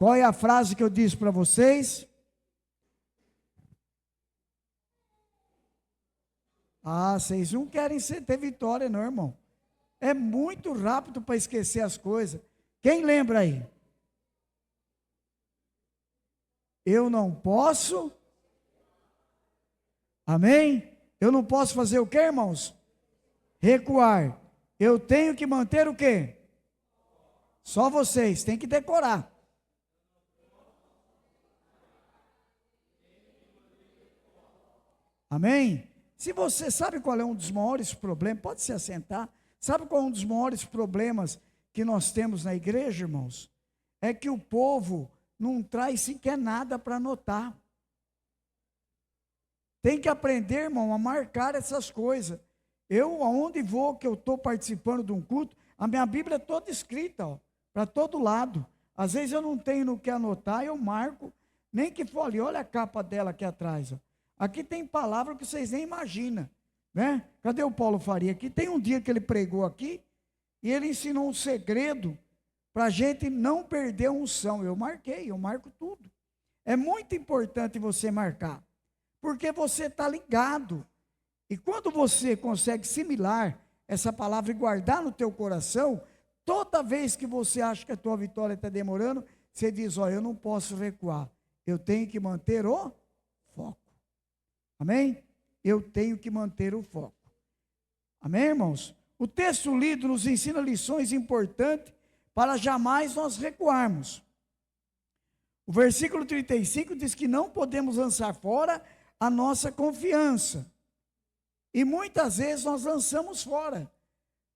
Qual é a frase que eu disse para vocês? Vocês não querem ter vitória, não, irmão. É muito rápido para esquecer as coisas. Quem lembra aí? Eu não posso. Amém? Eu não posso fazer o quê, irmãos? Recuar. Eu tenho que manter o quê? Só vocês, tem que decorar. Amém? Se você sabe qual é um dos maiores problemas, pode se assentar. Sabe qual é um dos maiores problemas que nós temos na igreja, irmãos? É que o povo não traz sequer nada para anotar. Tem que aprender, irmão, a marcar essas coisas. Eu, aonde vou, que eu estou participando de um culto, a minha Bíblia é toda escrita, para todo lado. Às vezes eu não tenho no que anotar, eu marco, nem que for ali, olha a capa dela aqui atrás. Ó. Aqui tem palavra que vocês nem imaginam. Né? Cadê o Paulo Faria? Aqui tem um dia que ele pregou aqui, e ele ensinou um segredo para a gente não perder a unção. Eu marquei, eu marco tudo. É muito importante você marcar, porque você está ligado. E quando você consegue assimilar essa palavra e guardar no teu coração, toda vez que você acha que a tua vitória está demorando, você diz, eu não posso recuar, eu tenho que manter o foco. Amém? Eu tenho que manter o foco. Amém, irmãos? O texto lido nos ensina lições importantes para jamais nós recuarmos. O versículo 35 diz que não podemos lançar fora a nossa confiança. E muitas vezes nós lançamos fora,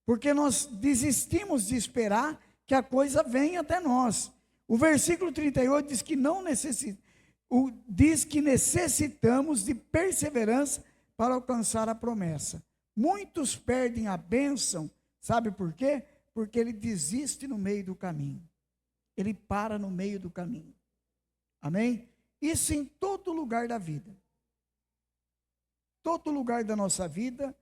porque nós desistimos de esperar que a coisa venha até nós. O versículo 38 diz que diz que necessitamos de perseverança para alcançar a promessa. Muitos perdem a bênção, sabe por quê? Porque ele desiste no meio do caminho. Ele para no meio do caminho. Amém? Isso em todo lugar da vida. Todo lugar da nossa vida,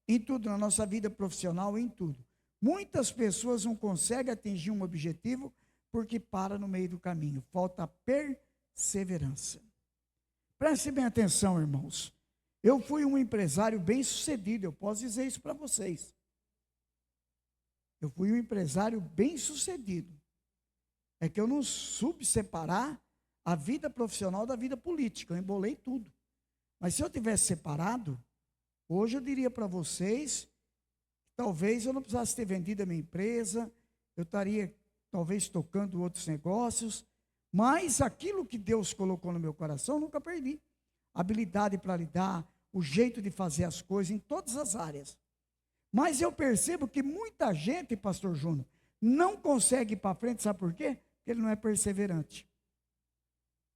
em tudo, na nossa vida profissional, em tudo. Muitas pessoas não conseguem atingir um objetivo porque para no meio do caminho. Falta perseverança. Prestem bem atenção, irmãos. Eu fui um empresário bem sucedido, eu posso dizer isso para vocês. Eu fui um empresário bem sucedido. É que eu não soube separar a vida profissional da vida política, eu embolei tudo. Mas se eu tivesse separado, hoje eu diria para vocês, talvez eu não precisasse ter vendido a minha empresa, eu estaria talvez tocando outros negócios, mas aquilo que Deus colocou no meu coração, eu nunca perdi. Habilidade para lidar, o jeito de fazer as coisas em todas as áreas. Mas eu percebo que muita gente, pastor Júnior, não consegue ir para frente, sabe por quê? Porque ele não é perseverante.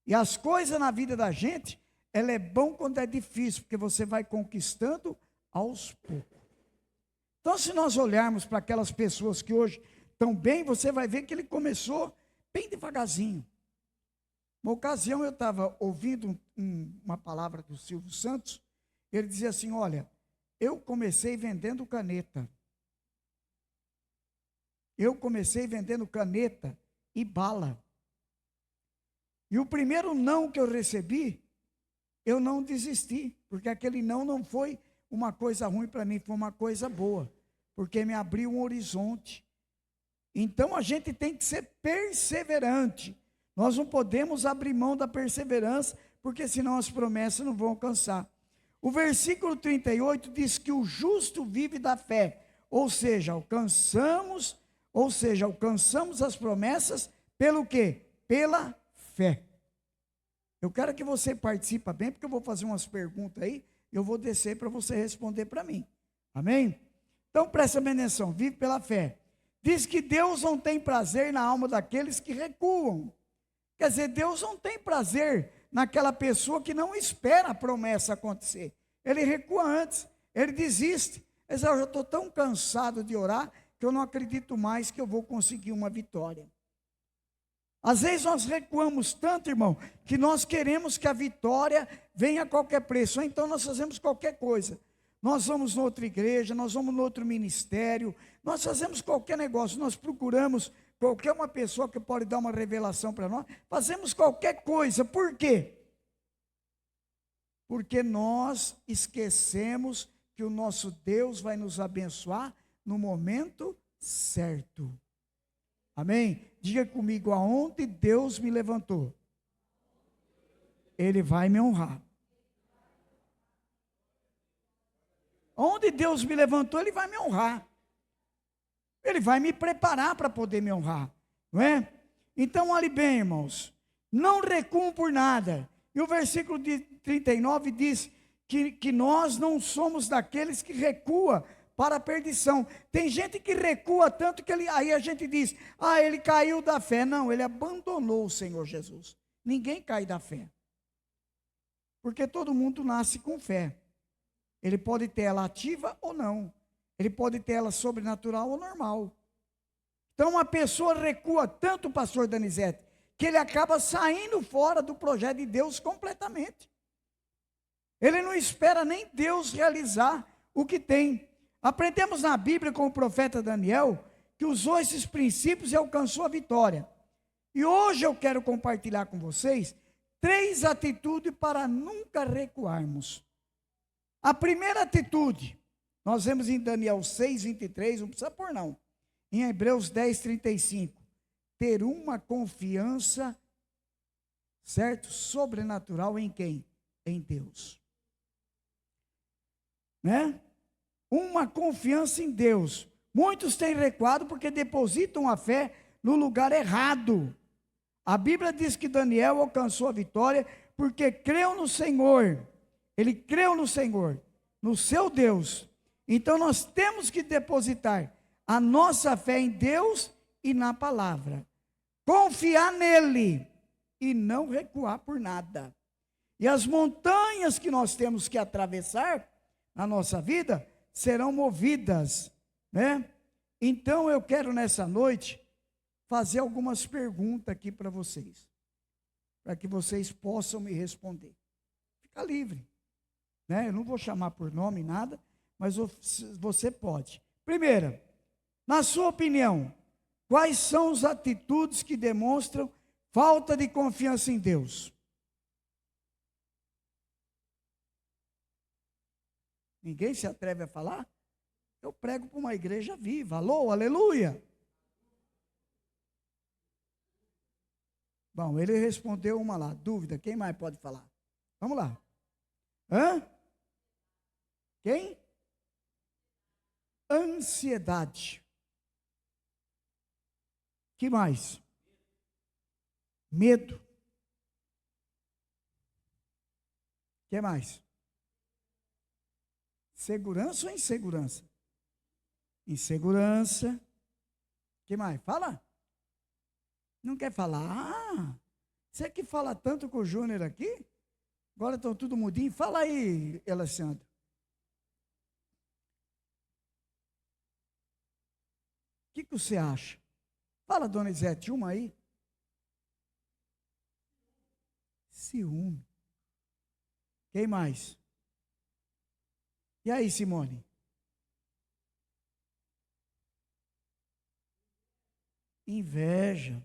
E as coisas na vida da gente, ela é bom quando é difícil, porque você vai conquistando aos poucos. Então, se nós olharmos para aquelas pessoas que hoje estão bem, você vai ver que ele começou bem devagarzinho. Uma ocasião eu estava ouvindo uma palavra do Silvio Santos, ele dizia assim, olha, eu comecei vendendo caneta. Eu comecei vendendo caneta e bala. E o primeiro não que eu recebi, eu não desisti, porque aquele não foi uma coisa ruim para mim, foi uma coisa boa, porque me abriu um horizonte. Então a gente tem que ser perseverante. Nós não podemos abrir mão da perseverança, porque senão as promessas não vão alcançar. O versículo 38 diz que o justo vive da fé, ou seja, alcançamos as promessas pelo quê? Pela fé. Eu quero que você participe bem, porque eu vou fazer umas perguntas aí, e eu vou descer para você responder para mim. Amém? Então presta bem atenção, vive pela fé. Diz que Deus não tem prazer na alma daqueles que recuam. Quer dizer, Deus não tem prazer naquela pessoa que não espera a promessa acontecer. Ele recua antes, ele desiste. Ele diz, eu já estou tão cansado de orar, que eu não acredito mais que eu vou conseguir uma vitória. Às vezes nós recuamos tanto, irmão, que nós queremos que a vitória venha a qualquer preço, então nós fazemos qualquer coisa. Nós vamos em outra igreja, nós vamos em outro ministério, nós fazemos qualquer negócio, nós procuramos qualquer uma pessoa que pode dar uma revelação para nós, fazemos qualquer coisa. Por quê? Porque nós esquecemos que o nosso Deus vai nos abençoar no momento certo. Amém? Diga comigo, aonde Deus me levantou, Ele vai me honrar. Onde Deus me levantou, Ele vai me honrar. Ele vai me preparar para poder me honrar, não é? Então, olhe bem, irmãos, não recuam por nada. E o versículo 39 diz que nós não somos daqueles que recuam para a perdição. Tem gente que recua tanto que aí a gente diz, ele caiu da fé. Não, ele abandonou o Senhor Jesus. Ninguém cai da fé. Porque todo mundo nasce com fé. Ele pode ter ela ativa ou não. Ele pode ter ela sobrenatural ou normal. Então uma pessoa recua tanto, pastor Danizete, que ele acaba saindo fora do projeto de Deus completamente. Ele não espera nem Deus realizar o que tem. Aprendemos na Bíblia com o profeta Daniel, que usou esses princípios e alcançou a vitória. E hoje eu quero compartilhar com vocês 3 atitudes para nunca recuarmos. A primeira atitude, nós vemos em Daniel 6:23, não precisa pôr não. Em Hebreus 10:35, ter uma confiança, certo? Sobrenatural em quem? Em Deus. Né? Uma confiança em Deus. Muitos têm recuado porque depositam a fé no lugar errado. A Bíblia diz que Daniel alcançou a vitória porque creu no Senhor. Ele creu no Senhor, no seu Deus. Então nós temos que depositar a nossa fé em Deus e na palavra. Confiar nele e não recuar por nada. E as montanhas que nós temos que atravessar na nossa vida serão movidas, né? Então eu quero nessa noite fazer algumas perguntas aqui para vocês, para que vocês possam me responder. Fica livre, né? Eu não vou chamar por nome nada, mas você pode. Primeira, na sua opinião, quais são as atitudes que demonstram falta de confiança em Deus? Ninguém se atreve a falar? Eu prego para uma igreja viva. Alô, aleluia. Bom, ele respondeu uma lá. Dúvida, quem mais pode falar? Vamos lá. Hã? Quem? Ansiedade. Que mais? Medo. Que mais? Segurança ou insegurança? Insegurança. Que mais? Fala. Não quer falar? Você que fala tanto com o Júnior aqui? Agora estão tudo mudinho. Fala aí, Alessandro. O que você acha? Fala, Donizete, uma aí. Ciúme. Quem mais? E aí, Simone? Inveja.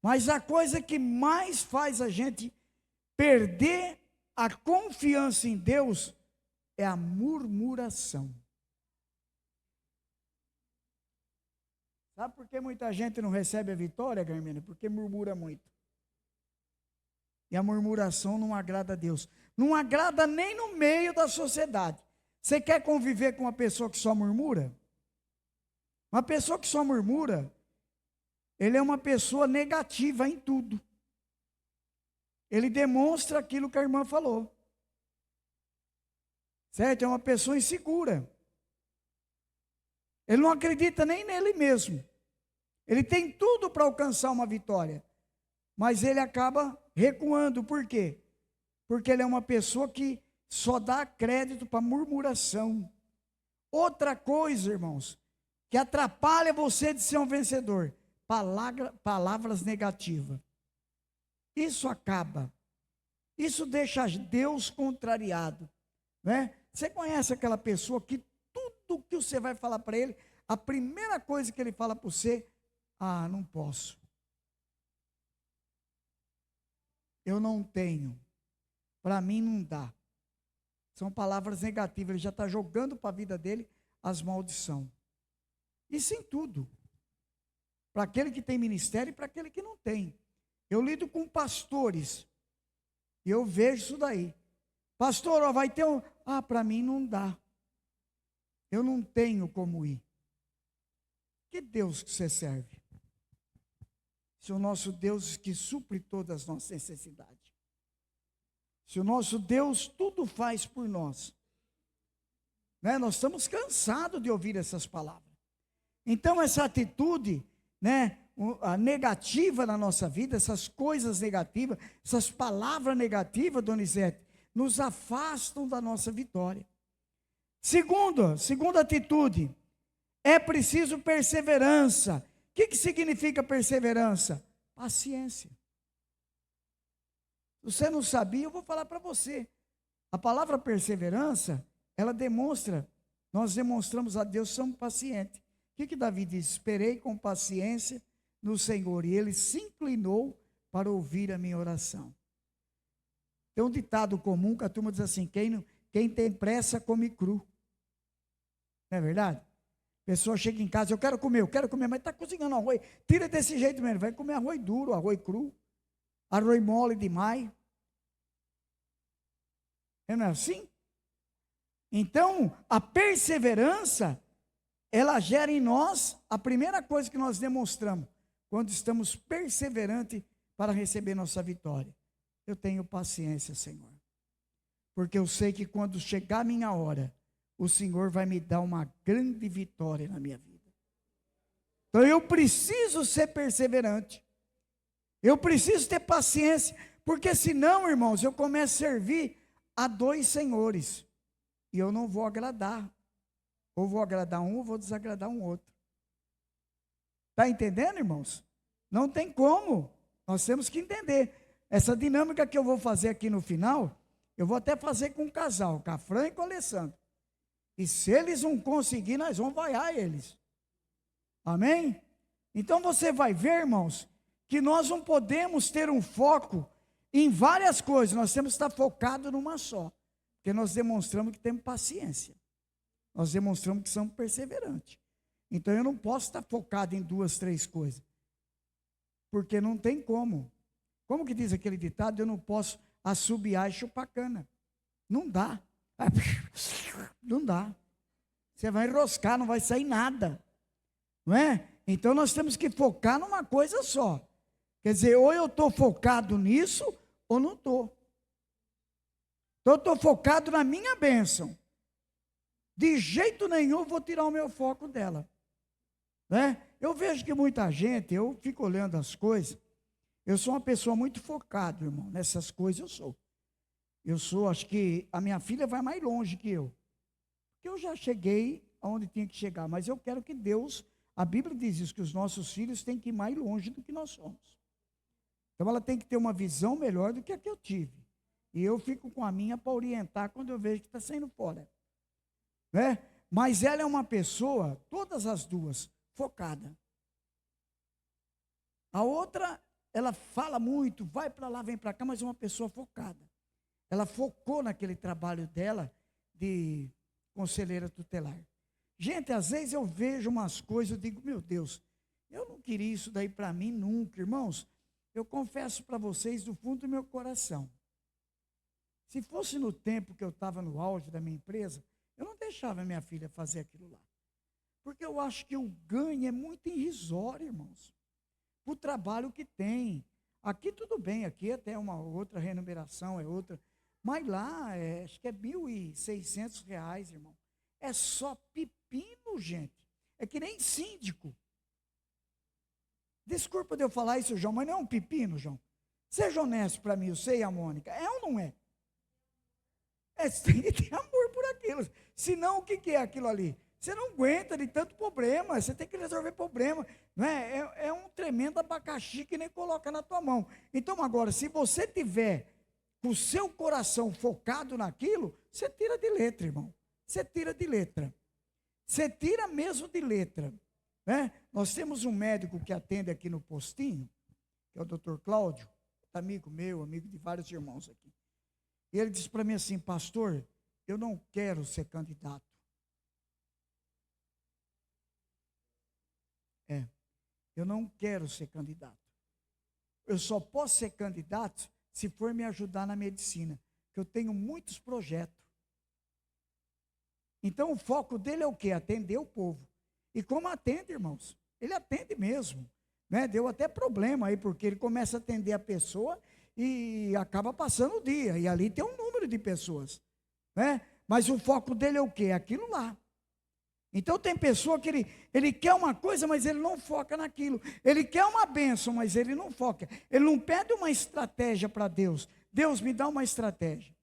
Mas a coisa que mais faz a gente perder a confiança em Deus é a murmuração. Sabe por que muita gente não recebe a vitória, Carmina? Porque murmura muito. E a murmuração não agrada a Deus. Não agrada nem no meio da sociedade. Você quer conviver com uma pessoa que só murmura? Uma pessoa que só murmura, ele é uma pessoa negativa em tudo. Ele demonstra aquilo que a irmã falou. Certo? É uma pessoa insegura. Ele não acredita nem nele mesmo. Ele tem tudo para alcançar uma vitória. Mas ele acaba recuando. Por quê? Porque ele é uma pessoa que só dá crédito para murmuração. Outra coisa, irmãos, que atrapalha você de ser um vencedor. Palavras negativas. Isso acaba. Isso deixa Deus contrariado. Né? Você conhece aquela pessoa que tudo que você vai falar para ele, a primeira coisa que ele fala para você, Ah, não posso. Eu não tenho. Para mim não dá. São palavras negativas. Ele já está jogando para a vida dele as maldições. Isso em tudo. Para aquele que tem ministério e para aquele que não tem. Eu lido com pastores. E eu vejo isso daí. Pastor, ó, vai ter um... Ah, para mim não dá. Eu não tenho como ir. Que Deus que você serve? Se o nosso Deus que supre todas as nossas necessidades. Se o nosso Deus tudo faz por nós. Né? Nós estamos cansados de ouvir essas palavras. Então essa atitude, né, a negativa na nossa vida, essas coisas negativas, essas palavras negativas, Donizete, nos afastam da nossa vitória. Segunda atitude, é preciso perseverança. O que significa perseverança? Paciência. Se você não sabia, eu vou falar para você. A palavra perseverança, ela demonstra, nós demonstramos a Deus, somos pacientes. O que Davi diz? Esperei com paciência no Senhor, e Ele se inclinou para ouvir a minha oração. Tem um ditado comum que a turma diz assim, quem tem pressa come cru. Não é verdade? A pessoa chega em casa, eu quero comer, mas está cozinhando arroz. Tira desse jeito mesmo, vai comer arroz duro, arroz cru, arroz mole demais. Não é assim? Então, a perseverança, ela gera em nós a primeira coisa que nós demonstramos, quando estamos perseverantes para receber nossa vitória. Eu tenho paciência, Senhor. Porque eu sei que quando chegar a minha hora, o Senhor vai me dar uma grande vitória na minha vida. Então eu preciso ser perseverante. Eu preciso ter paciência. Porque senão, irmãos, eu começo a servir a dois senhores. E eu não vou agradar. Ou vou agradar um, ou vou desagradar um outro. Está entendendo, irmãos? Não tem como. Nós temos que entender. Essa dinâmica que eu vou fazer aqui no final, eu vou até fazer com um casal, com a Fran e com o Alessandro. E se eles não conseguirem, nós vamos vaiar eles. Amém? Então você vai ver, irmãos, que nós não podemos ter um foco em várias coisas. Nós temos que estar focados numa só. Porque nós demonstramos que temos paciência. Nós demonstramos que somos perseverantes. Então eu não posso estar focado em 2, 3 coisas. Porque não tem como. Como que diz aquele ditado? Eu não posso assobiar e chupar cana. Não dá. Não dá. Você vai enroscar, não vai sair nada. Não é? Então nós temos que focar numa coisa só. Quer dizer, ou eu estou focado nisso, ou não estou. Então eu estou focado na minha bênção. De jeito nenhum eu vou tirar o meu foco dela. Né? Eu vejo que muita gente, eu fico olhando as coisas, eu sou uma pessoa muito focada, irmão, nessas coisas eu sou. Eu sou, acho que a minha filha vai mais longe que eu. Porque eu já cheguei aonde tinha que chegar, mas eu quero que Deus, a Bíblia diz isso, que os nossos filhos têm que ir mais longe do que nós somos. Então ela tem que ter uma visão melhor do que a que eu tive. E eu fico com a minha para orientar quando eu vejo que está saindo fora. Né? Mas ela é uma pessoa, todas as duas, focada. A outra, ela fala muito, vai para lá, vem para cá, mas é uma pessoa focada. Ela focou naquele trabalho dela de conselheira tutelar. Gente, às vezes eu vejo umas coisas, eu digo, meu Deus, eu não queria isso daí para mim nunca, irmãos. Eu confesso para vocês do fundo do meu coração. Se fosse no tempo que eu estava no auge da minha empresa, eu não deixava minha filha fazer aquilo lá. Porque eu acho que o ganho é muito irrisório, irmãos. O trabalho que tem. Aqui tudo bem, aqui até uma outra remuneração, é outra. Mas lá, acho que é R$ 1.600, irmão. É só pepino, gente. É que nem síndico. Desculpa de eu falar isso, João, mas não é um pepino, João. Seja honesto para mim, você e a Mônica. É ou não é? Você tem que ter amor por aquilo. Senão, o que é aquilo ali? Você não aguenta de tanto problema, você tem que resolver problema. Não é? É um tremendo abacaxi que nem coloca na tua mão. Então, agora, se você tiver com o seu coração focado naquilo, você tira de letra, irmão. Você tira de letra. Você tira mesmo de letra. né? Nós temos um médico que atende aqui no postinho, que é o Dr. Cláudio, amigo meu, amigo de vários irmãos aqui. E ele disse para mim assim: pastor, eu não quero ser candidato. Eu não quero ser candidato. Eu só posso ser candidato se for me ajudar na medicina, que eu tenho muitos projetos. Então o foco dele é o quê? Atender o povo. E como atende, irmãos? Ele atende mesmo, né? Deu até problema aí, porque ele começa a atender a pessoa e acaba passando o dia, e ali tem um número de pessoas, né? Mas o foco dele é o quê? Aquilo lá. Então tem pessoa que ele quer uma coisa, mas ele não foca naquilo. Ele quer uma bênção, mas ele não foca. Ele não pede uma estratégia para Deus. Deus, me dá uma estratégia.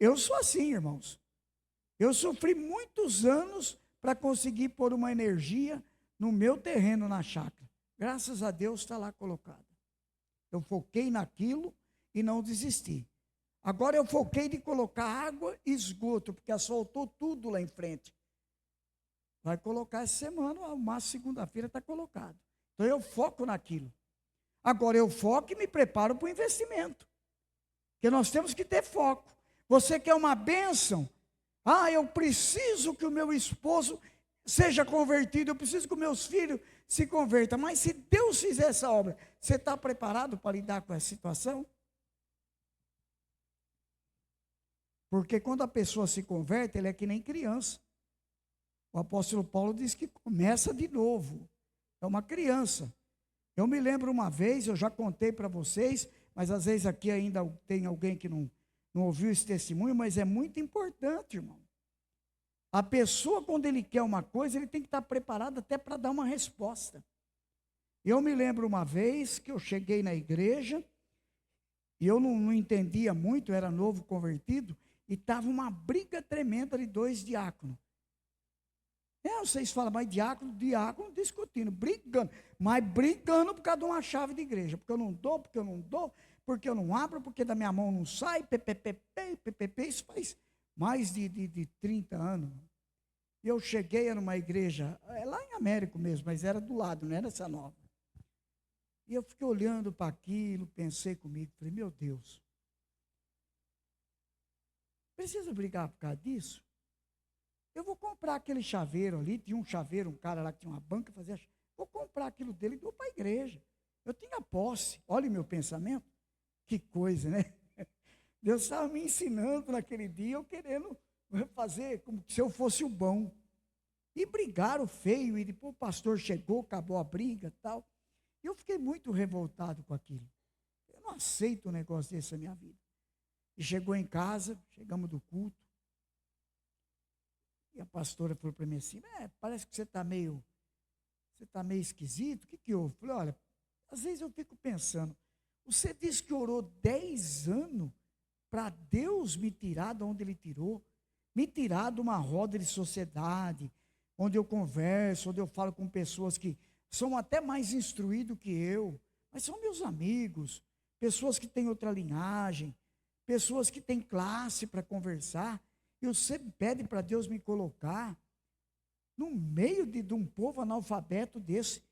Eu sou assim, irmãos. Eu sofri muitos anos para conseguir pôr uma energia no meu terreno na chácara. Graças a Deus está lá colocada. Eu foquei naquilo e não desisti. Agora eu foquei de colocar água e esgoto, porque asfaltou tudo lá em frente. Vai colocar essa semana, ao máximo segunda-feira está colocado. Então eu foco naquilo. Agora eu foco e me preparo para o investimento. Porque nós temos que ter foco. Você quer uma bênção? Eu preciso que o meu esposo seja convertido, eu preciso que os meus filhos se convertam. Mas se Deus fizer essa obra, você está preparado para lidar com essa situação? Porque quando a pessoa se converte, ele é que nem criança. O apóstolo Paulo diz que começa de novo. É uma criança. Eu me lembro uma vez, eu já contei para vocês, mas às vezes aqui ainda tem alguém que não ouviu esse testemunho, mas é muito importante, irmão. A pessoa, quando ele quer uma coisa, ele tem que estar preparado até para dar uma resposta. Eu me lembro uma vez que eu cheguei na igreja, e eu não entendia muito, eu era novo convertido, e estava uma briga tremenda de dois diáconos. Vocês falam, mas diácono discutindo, brigando, mas brigando por causa de uma chave de igreja, porque eu não dou, porque eu não abro, porque da minha mão não sai, isso faz mais de 30 anos. E eu cheguei, era uma igreja, lá em Américo mesmo, mas era do lado, não era essa nova. E eu fiquei olhando para aquilo, pensei comigo, falei, meu Deus, precisa brigar por causa disso? Eu vou comprar aquele chaveiro ali, tinha um chaveiro, um cara lá que tinha uma banca, vou comprar aquilo dele e dou para a igreja. Eu tinha posse, olha o meu pensamento, que coisa, né? Deus estava me ensinando naquele dia, eu querendo fazer como se eu fosse o bom. E brigaram feio, e depois o pastor chegou, acabou a briga e tal. E eu fiquei muito revoltado com aquilo. Eu não aceito um negócio desse na minha vida. E chegou em casa, chegamos do culto, e a pastora falou para mim assim, parece que você está meio esquisito, o que houve? Eu falei, olha, às vezes eu fico pensando, você disse que orou 10 anos para Deus me tirar de onde Ele tirou, me tirar de uma roda de sociedade, onde eu converso, onde eu falo com pessoas que são até mais instruídos que eu, mas são meus amigos, pessoas que têm outra linhagem, pessoas que têm classe para conversar. E você pede para Deus me colocar no meio de um povo analfabeto desse.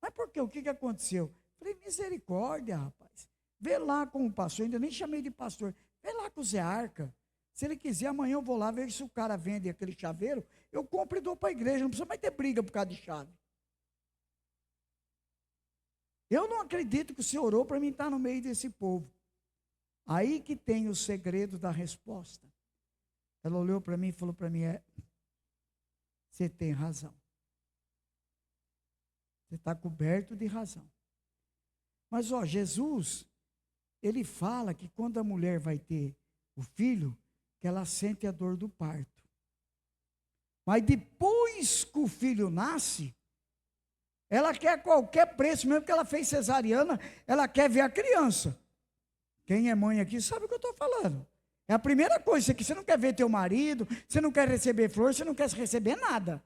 Mas por quê? O que aconteceu? Falei, misericórdia, rapaz. Vê lá com o pastor, ainda nem chamei de pastor. Vê lá com o Zé Arca. Se ele quiser, amanhã eu vou lá ver se o cara vende aquele chaveiro. Eu compro e dou para a igreja. Não precisa mais ter briga por causa de chave. Eu não acredito que o Senhor orou para mim estar no meio desse povo. Aí que tem o segredo da resposta. Ela olhou para mim e falou para mim, você tem razão. Você está coberto de razão. Mas, Jesus, ele fala que quando a mulher vai ter o filho, que ela sente a dor do parto. Mas depois que o filho nasce, ela quer qualquer preço, mesmo que ela fez cesariana, ela quer ver a criança. Quem é mãe aqui sabe o que eu estou falando. É a primeira coisa, que você não quer ver teu marido, você não quer receber flor, você não quer receber nada.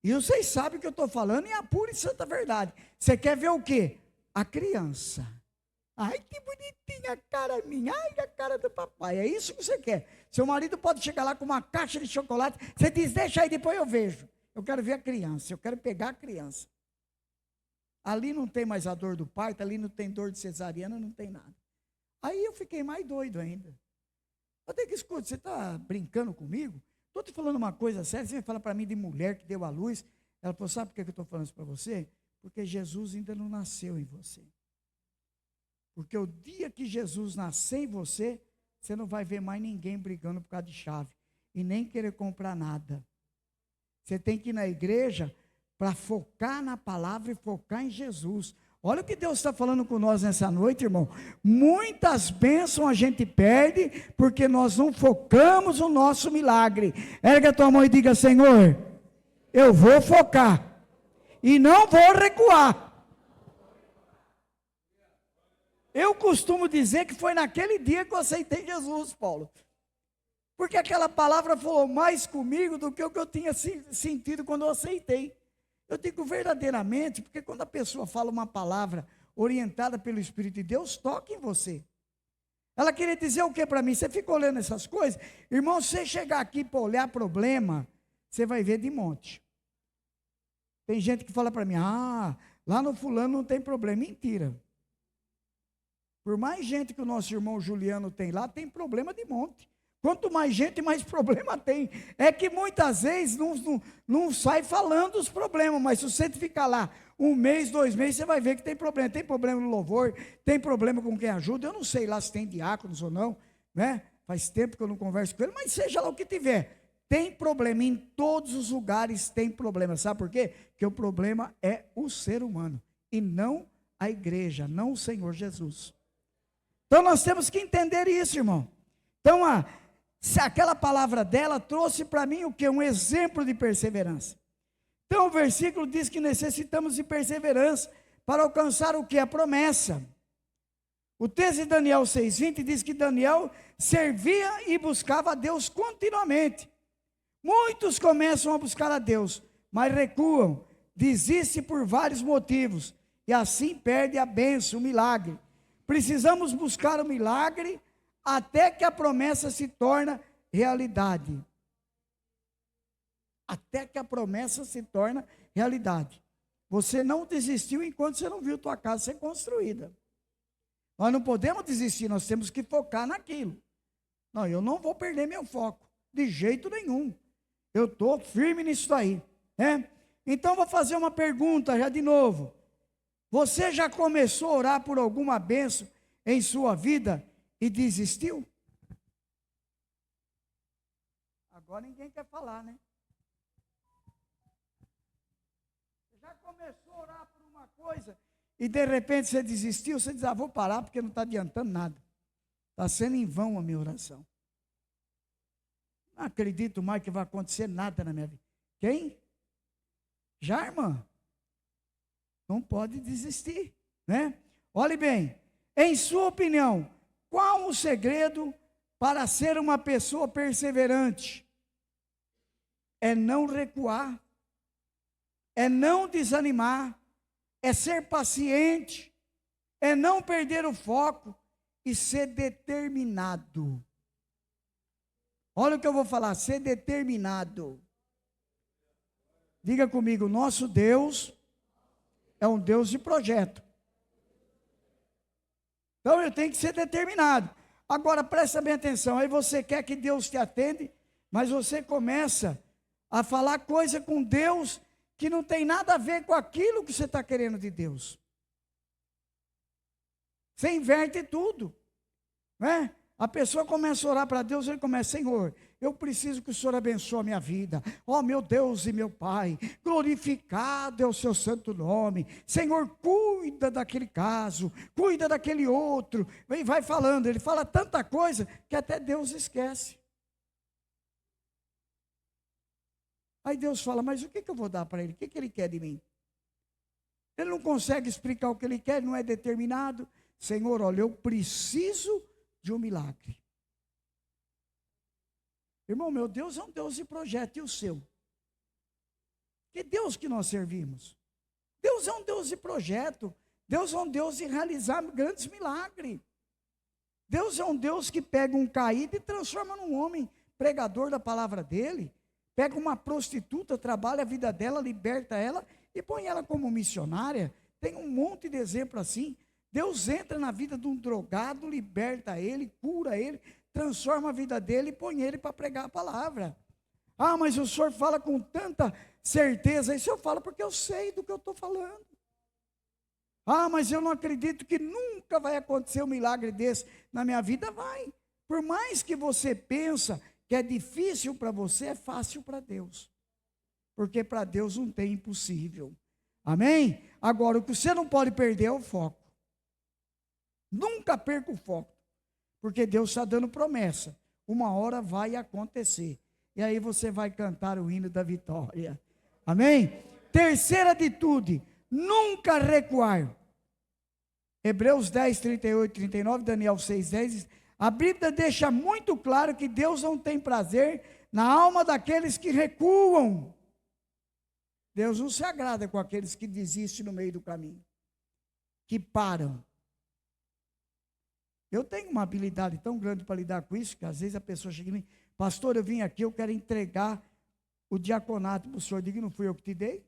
E vocês sabem o que eu estou falando, e a pura e santa verdade. Você quer ver o quê? A criança. Ai, que bonitinha a cara minha, ai, a cara do papai. É isso que você quer. Seu marido pode chegar lá com uma caixa de chocolate, você diz, deixa aí, depois eu vejo. Eu quero ver a criança, eu quero pegar a criança. Ali não tem mais a dor do parto, ali não tem dor de cesariana, não tem nada. Aí eu fiquei mais doido ainda. Eu tenho que escutar, você está brincando comigo? Estou te falando uma coisa séria, você vai falar para mim de mulher que deu à luz. Ela falou, sabe por que eu estou falando isso para você? Porque Jesus ainda não nasceu em você. Porque o dia que Jesus nascer em você, você não vai ver mais ninguém brigando por causa de chave. E nem querer comprar nada. Você tem que ir na igreja para focar na palavra e focar em Jesus. Olha o que Deus está falando com nós nessa noite, irmão. Muitas bênçãos a gente perde porque nós não focamos no nosso milagre. Erga a tua mão e diga, Senhor, eu vou focar e não vou recuar. Eu costumo dizer que foi naquele dia que eu aceitei Jesus, Paulo. Porque aquela palavra falou mais comigo do que o que eu tinha sentido quando eu aceitei. Eu digo verdadeiramente, porque quando a pessoa fala uma palavra orientada pelo Espírito de Deus, toca em você. Ela queria dizer o que para mim? Você fica olhando essas coisas? Irmão, se você chegar aqui para olhar problema, você vai ver de monte. Tem gente que fala para mim, lá no fulano não tem problema. Mentira. Por mais gente que o nosso irmão Juliano tem lá, tem problema de monte. Quanto mais gente, mais problema tem. É que muitas vezes não sai falando os problemas, mas se você ficar lá 1 mês, 2 meses, você vai ver que tem problema. Tem problema no louvor, tem problema com quem ajuda. Eu não sei lá se tem diáconos ou não, né? Faz tempo que eu não converso com ele, mas seja lá o que tiver. Tem problema, em todos os lugares tem problema. Sabe por quê? Porque o problema é o ser humano e não a igreja, não o Senhor Jesus. Então nós temos que entender isso, irmão. Então aquela palavra dela trouxe para mim o que? Um exemplo de perseverança. Então o versículo diz que necessitamos de perseverança para alcançar o que? A promessa. O texto de Daniel 6,20 diz que Daniel servia e buscava a Deus continuamente. Muitos começam a buscar a Deus, mas recuam, desistem por vários motivos, e assim perde a bênção, o milagre. Precisamos buscar o milagre até que a promessa se torne realidade. Até que a promessa se torne realidade. Você não desistiu enquanto você não viu tua casa ser construída. Nós não podemos desistir, nós temos que focar naquilo. Não, eu não vou perder meu foco, de jeito nenhum. Eu estou firme nisso aí, né? Então vou fazer uma pergunta já de novo. Você já começou a orar por alguma bênção em sua vida e desistiu? Agora ninguém quer falar, né? Você já começou a orar por uma coisa e de repente você desistiu? Você diz, vou parar porque não está adiantando nada. Está sendo em vão a minha oração. Não acredito mais que vai acontecer nada na minha vida. Quem? Já, irmã? Não pode desistir, né? Olhe bem, em sua opinião, qual o segredo para ser uma pessoa perseverante? É não recuar, é não desanimar, é ser paciente, é não perder o foco e ser determinado. Olha o que eu vou falar, ser determinado. Diga comigo, nosso Deus é um Deus de projeto. Então eu tenho que ser determinado. Agora presta bem atenção, aí você quer que Deus te atende, mas você começa a falar coisa com Deus que não tem nada a ver com aquilo que você está querendo de Deus. Você inverte tudo, né? A pessoa começa a orar para Deus, ele começa, Senhor, eu preciso que o Senhor abençoe a minha vida. Ó meu Deus e meu Pai, glorificado é o seu santo nome. Senhor, cuida daquele caso, cuida daquele outro. E vai falando, ele fala tanta coisa que até Deus esquece. Aí Deus fala, mas o que eu vou dar para ele? O que ele quer de mim? Ele não consegue explicar o que ele quer, não é determinado. Senhor, olha, eu preciso de um milagre. Irmão, meu Deus é um Deus de projeto, e o seu? Que Deus que nós servimos? Deus é um Deus de projeto, Deus é um Deus de realizar grandes milagres. Deus é um Deus que pega um caído e transforma num homem pregador da palavra dele. Pega uma prostituta, trabalha a vida dela, liberta ela e põe ela como missionária. Tem um monte de exemplo assim. Deus entra na vida de um drogado, liberta ele, cura ele, transforma a vida dele e põe ele para pregar a palavra. Ah, mas o senhor fala com tanta certeza. Isso eu falo porque eu sei do que eu estou falando. Ah, mas eu não acredito que nunca vai acontecer um milagre desse na minha vida. Vai. Por mais que você pensa que é difícil para você, é fácil para Deus. Porque para Deus não tem impossível. Amém? Agora, o que você não pode perder é o foco. Nunca perca o foco. Porque Deus está dando promessa. Uma hora vai acontecer. E aí você vai cantar o hino da vitória. Amém? Terceira atitude, nunca recuar. Hebreus 10, 38, 39, Daniel 6, 10. A Bíblia deixa muito claro que Deus não tem prazer na alma daqueles que recuam. Deus não se agrada com aqueles que desistem no meio do caminho, que param. Eu tenho uma habilidade tão grande para lidar com isso, que às vezes a pessoa chega em mim, pastor, eu vim aqui, eu quero entregar o diaconato para o senhor. Eu digo, não fui eu que te dei?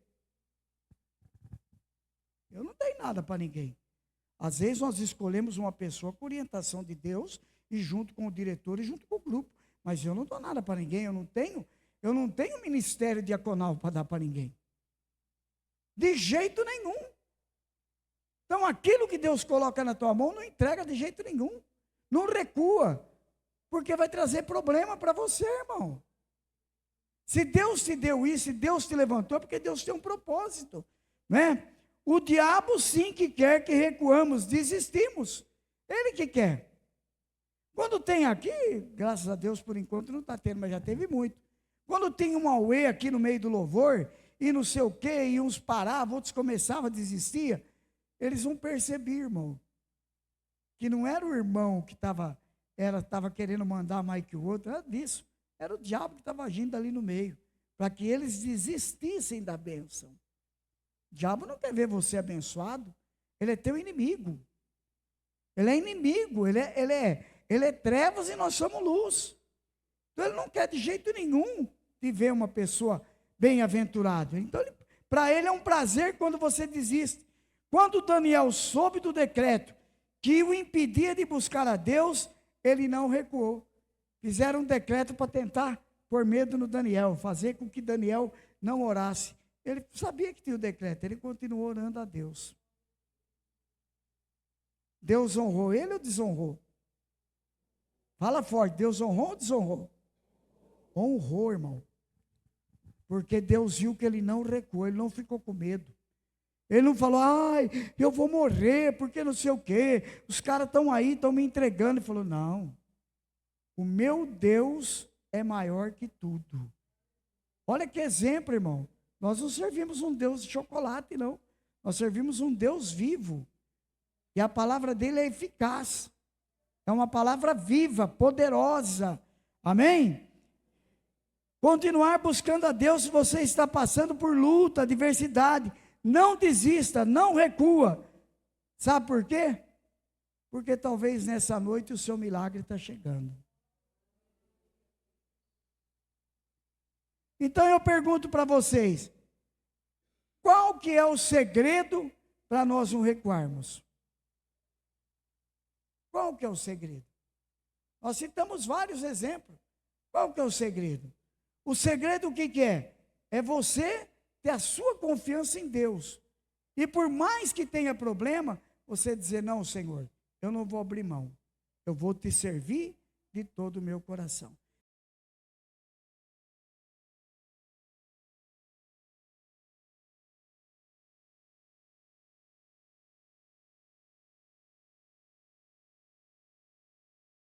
Eu não dei nada para ninguém. Às vezes nós escolhemos uma pessoa com orientação de Deus, e junto com o diretor e junto com o grupo. Mas eu não dou nada para ninguém, eu não tenho ministério diaconal para dar para ninguém. De jeito nenhum. Então aquilo que Deus coloca na tua mão, não entrega de jeito nenhum. Não recua. Porque vai trazer problema para você, irmão. Se Deus te deu isso, se Deus te levantou, é porque Deus tem um propósito, né? O diabo sim que quer que recuamos, desistimos. Ele que quer. Quando tem aqui, graças a Deus por enquanto não está tendo, mas já teve muito. Quando tem um auê aqui no meio do louvor, e não sei o quê, e uns paravam, outros começavam a desistir, eles vão perceber, irmão, que não era o irmão que estava querendo mandar mais que o outro, era disso. Era o diabo que estava agindo ali no meio, para que eles desistissem da bênção. O diabo não quer ver você abençoado, ele é teu inimigo. Ele é inimigo, ele é trevas e nós somos luz. Então ele não quer de jeito nenhum de ver uma pessoa bem-aventurada. Então para ele é um prazer quando você desiste. Quando Daniel soube do decreto que o impedia de buscar a Deus, ele não recuou. Fizeram um decreto para tentar pôr medo no Daniel, fazer com que Daniel não orasse. Ele sabia que tinha o decreto, ele continuou orando a Deus. Deus honrou ele ou desonrou? Fala forte, Deus honrou ou desonrou? Honrou, irmão. Porque Deus viu que ele não recuou, ele não ficou com medo. Ele não falou, ai, eu vou morrer, porque não sei o quê. Os caras estão aí, estão me entregando. Ele falou, não. O meu Deus é maior que tudo. Olha que exemplo, irmão. Nós não servimos um Deus de chocolate, não. Nós servimos um Deus vivo. E a palavra dele é eficaz. É uma palavra viva, poderosa. Amém? Continuar buscando a Deus se você está passando por luta, adversidade. Não desista, não recua. Sabe por quê? Porque talvez nessa noite o seu milagre está chegando. Então eu pergunto para vocês, qual que é o segredo para nós não recuarmos? Qual que é o segredo? Nós citamos vários exemplos. Qual que é o segredo? O segredo o que que é? É você ter a sua confiança em Deus. E por mais que tenha problema, você dizer, não, Senhor, eu não vou abrir mão. Eu vou te servir de todo o meu coração.